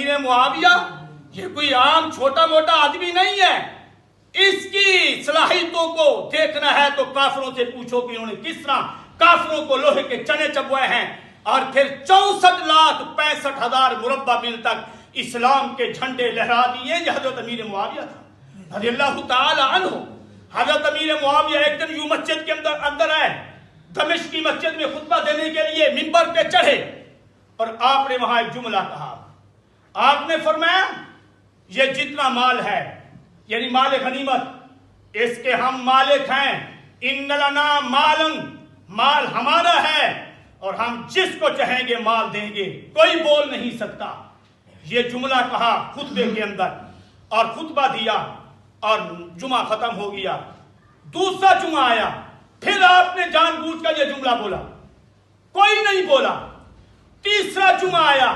امیر معاویہ یہ کوئی عام چھوٹا موٹا آدمی نہیں ہے، اس کی صلاحیتوں کو دیکھنا ہے تو کافروں سے پوچھو کہ انہوں نے کس طرح کافروں کو لوہے کے چنے چبوائے ہیں، اور پھر 64,65,000 مربع میل تک اسلام کے جھنڈے لہرا دیے۔ یہ حضرت امیر معاویہ تھا رضی اللہ تعالی عنہ۔ حضرت امیر معاویہ ایک دن یوں مسجد کے اندر آئے، دمشق کی مسجد میں خطبہ دینے کے لیے منبر پہ چڑھے، اور آپ نے وہاں ایک جملہ کہا۔ آپ نے فرمایا یہ جتنا مال ہے، یعنی مال غنیمت، اس کے ہم مالک ہیں، ان لنا مالن، مال ہمارا ہے اور ہم جس کو چاہیں گے مال دیں گے، کوئی بول نہیں سکتا۔ یہ جملہ کہا خطبے کے اندر اور خطبہ دیا اور جمعہ ختم ہو گیا۔ دوسرا جمعہ آیا، پھر آپ نے جان بوجھ کر یہ جملہ بولا، کوئی نہیں بولا۔ تیسرا جمعہ آیا،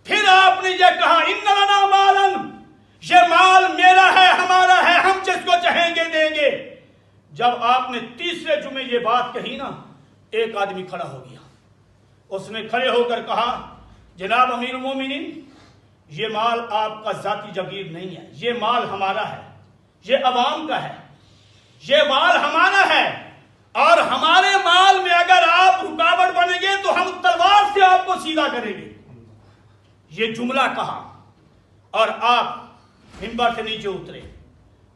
پھر آپ نے یہ کہا ان لنا مالن، یہ مال میرا ہے، ہمارا ہے، ہم جس کو چاہیں گے دیں گے۔ جب آپ نے تیسرے جمعے یہ بات کہی نا، ایک آدمی کھڑا ہو گیا، اس نے کھڑے ہو کر کہا جناب امیر المومنین، یہ مال آپ کا ذاتی جاگیر نہیں ہے، یہ مال ہمارا ہے، یہ عوام کا ہے، یہ مال ہمارا ہے، اور ہمارے مال میں اگر آپ رکاوٹ بنیں گے تو ہم تلوار سے آپ کو سیدھا کریں گے۔ یہ جملہ کہا اور آپ منبر سے نیچے اترے۔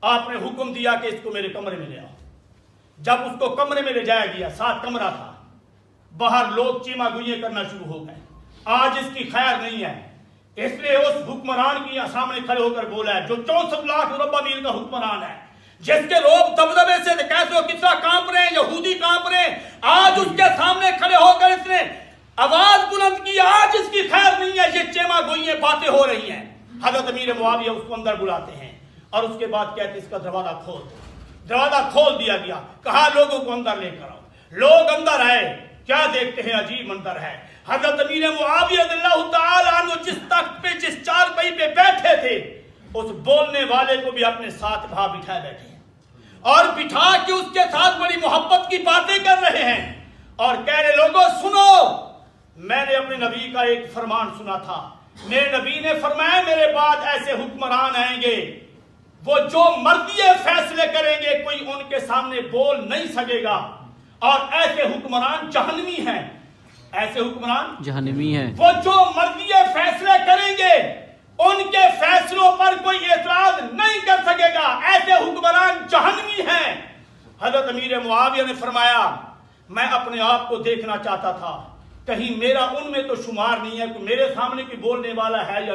آپ نے حکم دیا کہ اس کو میرے کمرے میں لے آؤ۔ جب اس کو کمرے میں لے جایا گیا، 7 کمرہ تھا، باہر لوگ چیما گوئیے کرنا شروع ہو گئے، آج اس کی خیر نہیں ہے۔ اس لیے اس حکمران کی سامنے کھڑے ہو کر بولا ہے جو 64 لاکھ مربع میل کا حکمران ہے، جس کے لوگ دبدبے سے کیسے و کس طرح کانپ رہے ہیں، یہودی کانپ رہے ہیں، آج اس کے سامنے کھڑے ہو کر اس نے آواز بلند کی، آج اس کی خیر نہیں ہے، یہ چیما گوئییں باتیں ہو رہی ہیں۔ حضرت امیر معاویہ اس کو اندر بلاتے ہیں اور اس کے بعد کہتے اس کا دروازہ کھول دو۔ دروازہ کھول دیا گیا، کہا لوگوں کو اندر لے کر آؤ۔ لوگ اندر آئے، کیا دیکھتے ہیں عجیب منظر ہے۔ حضرت امیر معاویہ رضی اللہ تعالی عنہ جس تخت پہ، جس چارپائی پہ بیٹھے تھے، اس بولنے والے کو بھی اپنے ساتھ بٹھائے بیٹھے ہیں، اور بٹھا کے اس کے ساتھ بڑی محبت کی باتیں کر رہے ہیں اور کہہ رہے لوگوں سنو، میں نے اپنے نبی کا ایک فرمان سنا تھا، میرے نبی نے فرمایا میرے بعد ایسے حکمران آئیں گے، وہ جو مرضی فیصلے کریں گے کوئی ان کے سامنے بول نہیں سکے گا، اور ایسے حکمران جہنمی ہیں، ایسے حکمران جہنمی ہیں، وہ جو مرضی فیصلے کریں گے ان کے فیصلوں پر کوئی اعتراض نہیں کر سکے گا، ایسے حکمران جہنمی ہیں۔ حضرت امیر معاویہ نے فرمایا میں اپنے آپ کو دیکھنا چاہتا تھا، کہیں میرا ان میں تو شمار نہیں ہے، کہ میرے سامنے کوئی بولنے والا ہے یا